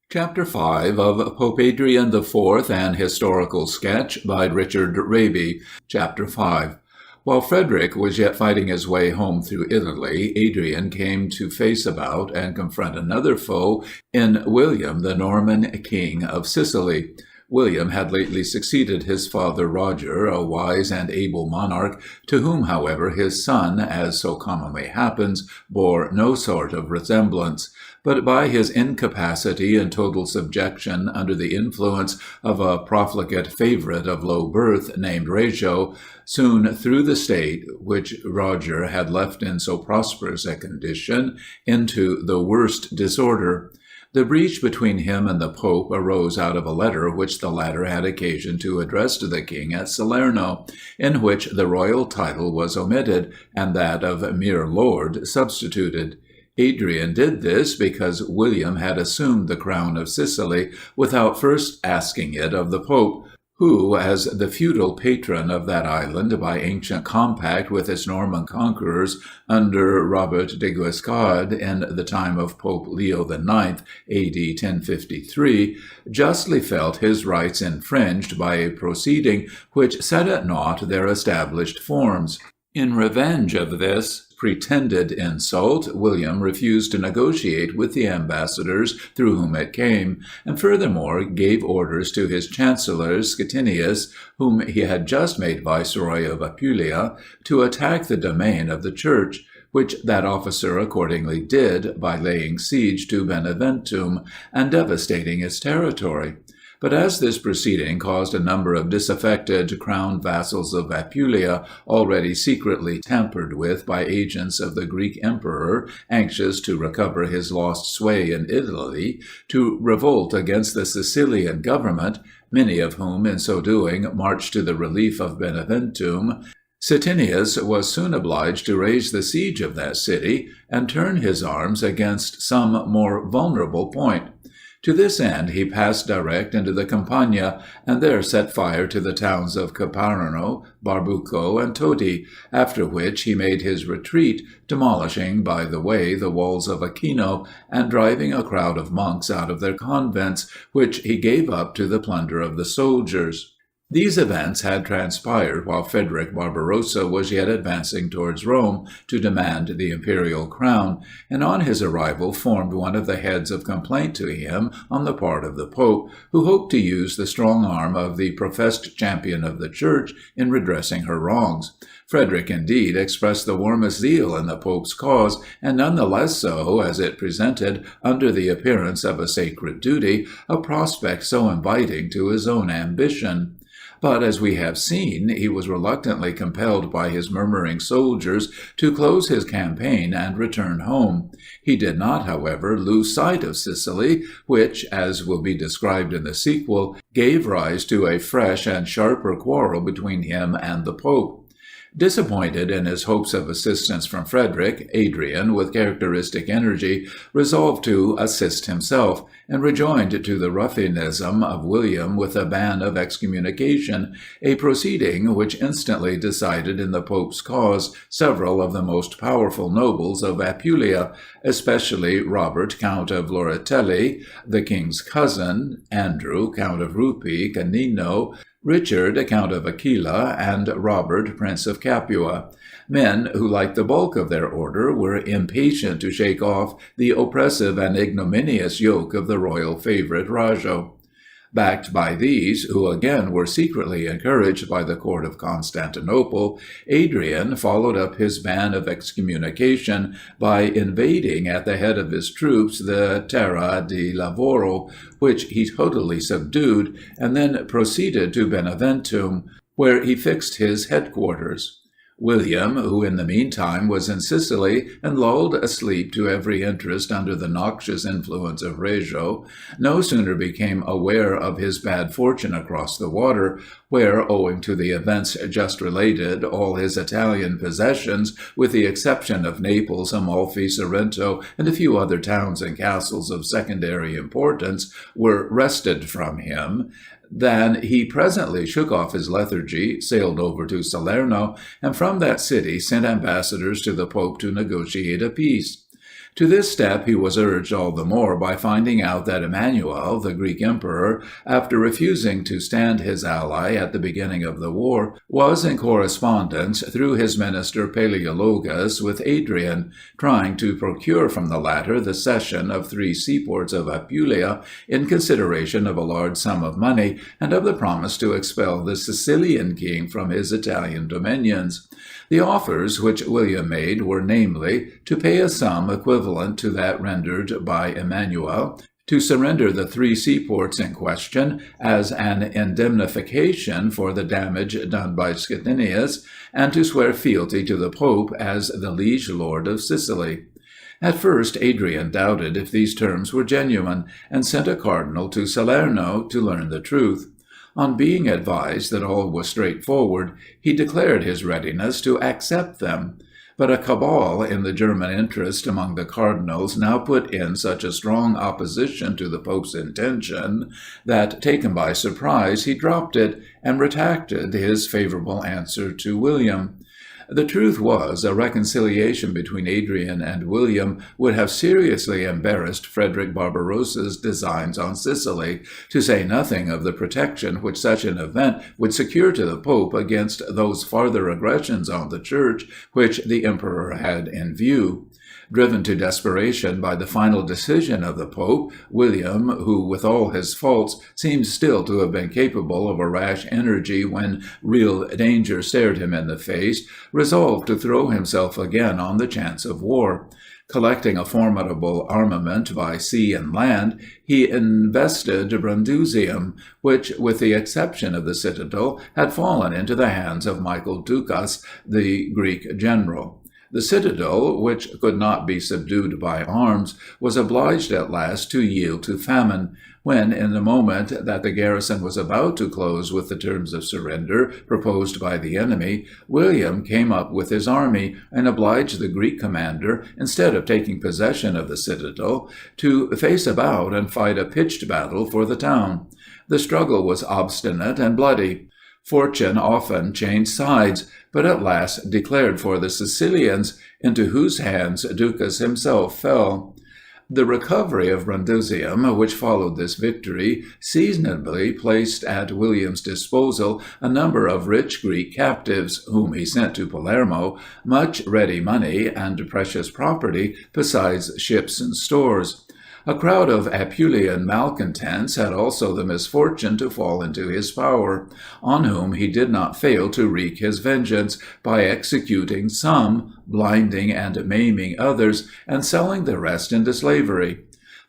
Chapter 5 of Pope Adrian IV, An Historical Sketch by Richard Raby. Chapter 5. While Frederick was yet fighting his way home through Italy, Adrian came to face about and confront another foe in William, the Norman King of Sicily. William had lately succeeded his father Roger, a wise and able monarch, to whom, however, his son, as so commonly happens, bore no sort of resemblance. But by his incapacity and total subjection under the influence of a profligate favorite of low birth named Raby, soon threw the state, which Roger had left in so prosperous a condition, into the worst disorder. The breach between him and the Pope arose out of a letter which the latter had occasion to address to the king at Salerno, in which the royal title was omitted, and that of mere lord substituted. Adrian did this because William had assumed the crown of Sicily without first asking it of the Pope, who, as the feudal patron of that island by ancient compact with its Norman conquerors under Robert de Guiscard in the time of Pope Leo IX, A.D. 1053, justly felt his rights infringed by a proceeding which set at naught their established forms. In revenge of this pretended insult, William refused to negotiate with the ambassadors through whom it came, and furthermore gave orders to his chancellor Scitinius, whom he had just made viceroy of Apulia, to attack the domain of the church, which that officer accordingly did by laying siege to Beneventum and devastating its territory. But as this proceeding caused a number of disaffected crown vassals of Apulia, already secretly tampered with by agents of the Greek emperor, anxious to recover his lost sway in Italy, to revolt against the Sicilian government, many of whom in so doing marched to the relief of Beneventum, Scitinius was soon obliged to raise the siege of that city, and turn his arms against some more vulnerable point. To this end he passed direct into the Campagna, and there set fire to the towns of Caparano, Barbuco, and Todi, after which he made his retreat, demolishing by the way the walls of Aquino, and driving a crowd of monks out of their convents, which he gave up to the plunder of the soldiers. These events had transpired while Frederick Barbarossa was yet advancing towards Rome to demand the imperial crown, and on his arrival formed one of the heads of complaint to him on the part of the Pope, who hoped to use the strong arm of the professed champion of the Church in redressing her wrongs. Frederick, indeed, expressed the warmest zeal in the Pope's cause, and none the less so as it presented, under the appearance of a sacred duty, a prospect so inviting to his own ambition. But, as we have seen, he was reluctantly compelled by his murmuring soldiers to close his campaign and return home. He did not, however, lose sight of Sicily, which, as will be described in the sequel, gave rise to a fresh and sharper quarrel between him and the Pope. Disappointed in his hopes of assistance from Frederick, Adrian, with characteristic energy, resolved to assist himself, and rejoined to the ruffianism of William with a ban of excommunication, a proceeding which instantly decided in the Pope's cause several of the most powerful nobles of Apulia, especially Robert, Count of Loritelli, the king's cousin, Andrew, Count of Rupi, Canino, Richard, Count of Aquila, and Robert, Prince of Capua, men who, like the bulk of their order, were impatient to shake off the oppressive and ignominious yoke of the royal favorite Rajo. Backed by these, who again were secretly encouraged by the court of Constantinople, Adrian followed up his ban of excommunication by invading at the head of his troops the Terra di Lavoro, which he totally subdued, and then proceeded to Beneventum, where he fixed his headquarters. William, who in the meantime was in Sicily and lulled asleep to every interest under the noxious influence of Rajo, no sooner became aware of his bad fortune across the water, where, owing to the events just related, all his Italian possessions, with the exception of Naples, Amalfi, Sorrento, and a few other towns and castles of secondary importance, were wrested from him, than he presently shook off his lethargy, sailed over to Salerno, and from that city sent ambassadors to the Pope to negotiate a peace. To this step he was urged all the more by finding out that Emmanuel, the Greek emperor, after refusing to stand his ally at the beginning of the war, was in correspondence through his minister Palaeologus with Adrian, trying to procure from the latter the cession of 3 seaports of Apulia in consideration of a large sum of money and of the promise to expel the Sicilian king from his Italian dominions. The offers which William made were, namely, to pay a sum equivalent to that rendered by Emmanuel, to surrender the 3 seaports in question as an indemnification for the damage done by Scitinius, and to swear fealty to the Pope as the liege lord of Sicily. At first Adrian doubted if these terms were genuine, and sent a cardinal to Salerno to learn the truth. On being advised that all was straightforward, he declared his readiness to accept them. But a cabal in the German interest among the cardinals now put in such a strong opposition to the Pope's intention that, taken by surprise, he dropped it, and retracted his favourable answer to William. The truth was, a reconciliation between Adrian and William would have seriously embarrassed Frederick Barbarossa's designs on Sicily, to say nothing of the protection which such an event would secure to the Pope against those farther aggressions on the Church which the Emperor had in view. Driven to desperation by the final decision of the Pope, William, who, with all his faults, seems still to have been capable of a rash energy when real danger stared him in the face, resolved to throw himself again on the chance of war. Collecting a formidable armament by sea and land, he invested Brundusium, which, with the exception of the citadel, had fallen into the hands of Michael Ducas, the Greek general. The citadel, which could not be subdued by arms, was obliged at last to yield to famine, when, in the moment that the garrison was about to close with the terms of surrender proposed by the enemy, William came up with his army, and obliged the Greek commander, instead of taking possession of the citadel, to face about and fight a pitched battle for the town. The struggle was obstinate and bloody. Fortune often changed sides, but at last declared for the Sicilians, into whose hands Ducas himself fell. The recovery of Brundusium, which followed this victory, seasonably placed at William's disposal a number of rich Greek captives, whom he sent to Palermo, much ready money and precious property, besides ships and stores. A crowd of Apulian malcontents had also the misfortune to fall into his power, on whom he did not fail to wreak his vengeance, by executing some, blinding and maiming others, and selling the rest into slavery.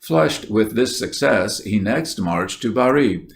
Flushed with this success, he next marched to Bari.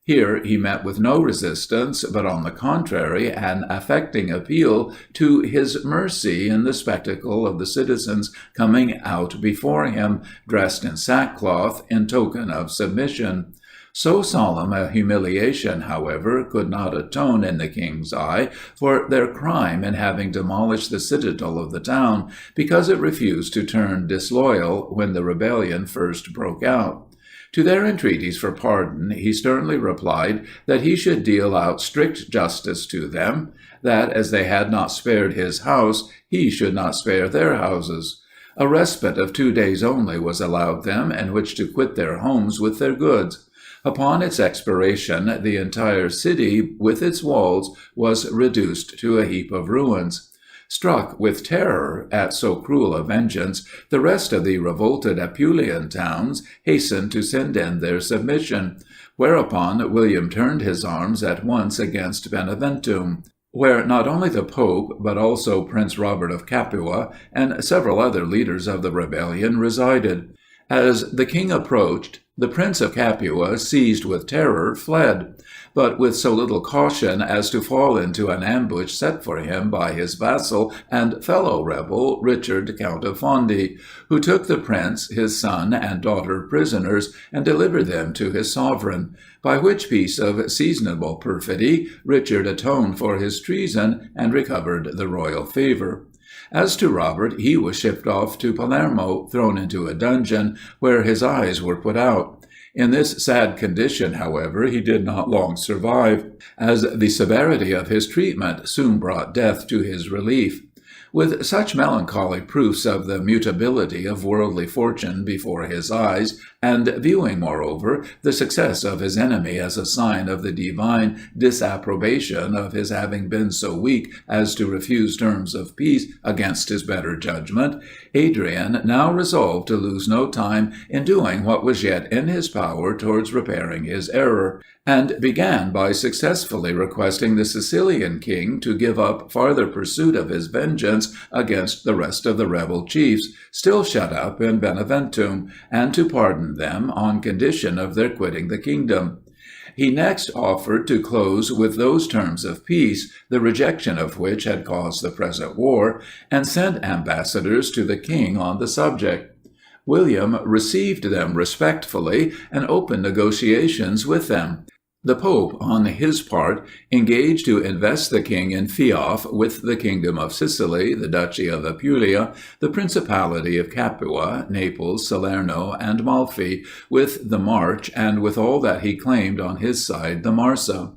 Here he met with no resistance, but on the contrary an affecting appeal to his mercy in the spectacle of the citizens coming out before him, dressed in sackcloth, in token of submission. So solemn a humiliation, however, could not atone in the king's eye for their crime in having demolished the citadel of the town, because it refused to turn disloyal when the rebellion first broke out. To their entreaties for pardon he sternly replied that he should deal out strict justice to them, that as they had not spared his house, he should not spare their houses. A respite of 2 days only was allowed them, in which to quit their homes with their goods. Upon its expiration, the entire city, with its walls, was reduced to a heap of ruins. Struck with terror at so cruel a vengeance, the rest of the revolted Apulian towns hastened to send in their submission, whereupon William turned his arms at once against Beneventum, where not only the Pope, but also Prince Robert of Capua, and several other leaders of the rebellion resided. As the king approached, the Prince of Capua, seized with terror, fled, but with so little caution as to fall into an ambush set for him by his vassal and fellow rebel, Richard, Count of Fondi, who took the prince, his son, and daughter prisoners, and delivered them to his sovereign, by which piece of seasonable perfidy Richard atoned for his treason, and recovered the royal favour. As to Robert, he was shipped off to Palermo, thrown into a dungeon, where his eyes were put out. In this sad condition, however, he did not long survive, as the severity of his treatment soon brought death to his relief. With such melancholy proofs of the mutability of worldly fortune before his eyes, and viewing, moreover, the success of his enemy as a sign of the divine disapprobation of his having been so weak as to refuse terms of peace against his better judgment, Adrian now resolved to lose no time in doing what was yet in his power towards repairing his error, and began by successfully requesting the Sicilian king to give up farther pursuit of his vengeance against the rest of the rebel chiefs still shut up in Beneventum, and to pardon them on condition of their quitting the kingdom. He next offered to close with those terms of peace, the rejection of which had caused the present war, and sent ambassadors to the king on the subject. William received them respectfully and opened negotiations with them. The Pope, on his part, engaged to invest the king in fief with the kingdom of Sicily, the duchy of Apulia, the principality of Capua, Naples, Salerno, and Malfi, with the March, and with all that he claimed on his side the Marsa.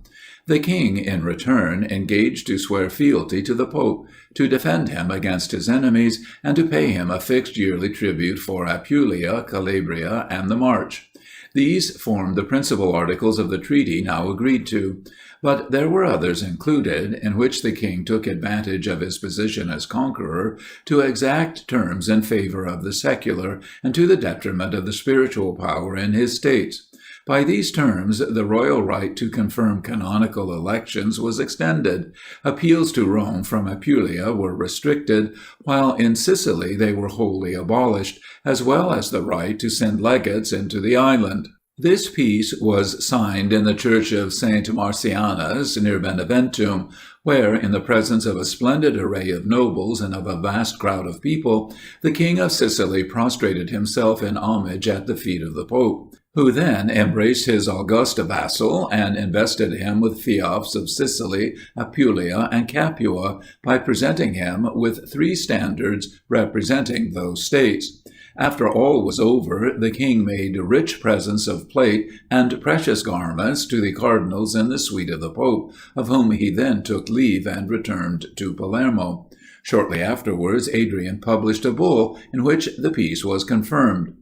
The king, in return, engaged to swear fealty to the Pope, to defend him against his enemies, and to pay him a fixed yearly tribute for Apulia, Calabria, and the March. These formed the principal articles of the treaty now agreed to, but there were others included, in which the king took advantage of his position as conqueror to exact terms in favor of the secular, and to the detriment of the spiritual power in his states. By these terms, the royal right to confirm canonical elections was extended. Appeals to Rome from Apulia were restricted, while in Sicily they were wholly abolished, as well as the right to send legates into the island. This peace was signed in the church of St. Marcianus, near Beneventum, where, in the presence of a splendid array of nobles and of a vast crowd of people, the king of Sicily prostrated himself in homage at the feet of the Pope, who then embraced his august vassal and invested him with fiefs of Sicily, Apulia, and Capua, by presenting him with 3 standards representing those states. After all was over, the king made rich presents of plate and precious garments to the cardinals in the suite of the Pope, of whom he then took leave and returned to Palermo. Shortly afterwards, Adrian published a bull in which the peace was confirmed.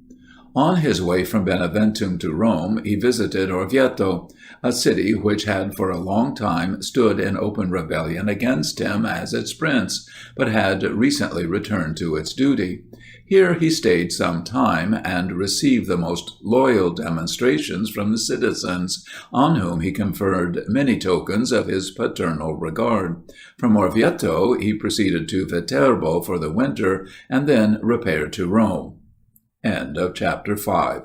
On his way from Beneventum to Rome, he visited Orvieto, a city which had for a long time stood in open rebellion against him as its prince, but had recently returned to its duty. Here he stayed some time, and received the most loyal demonstrations from the citizens, on whom he conferred many tokens of his paternal regard. From Orvieto he proceeded to Viterbo for the winter, and then repaired to Rome. End of chapter 5.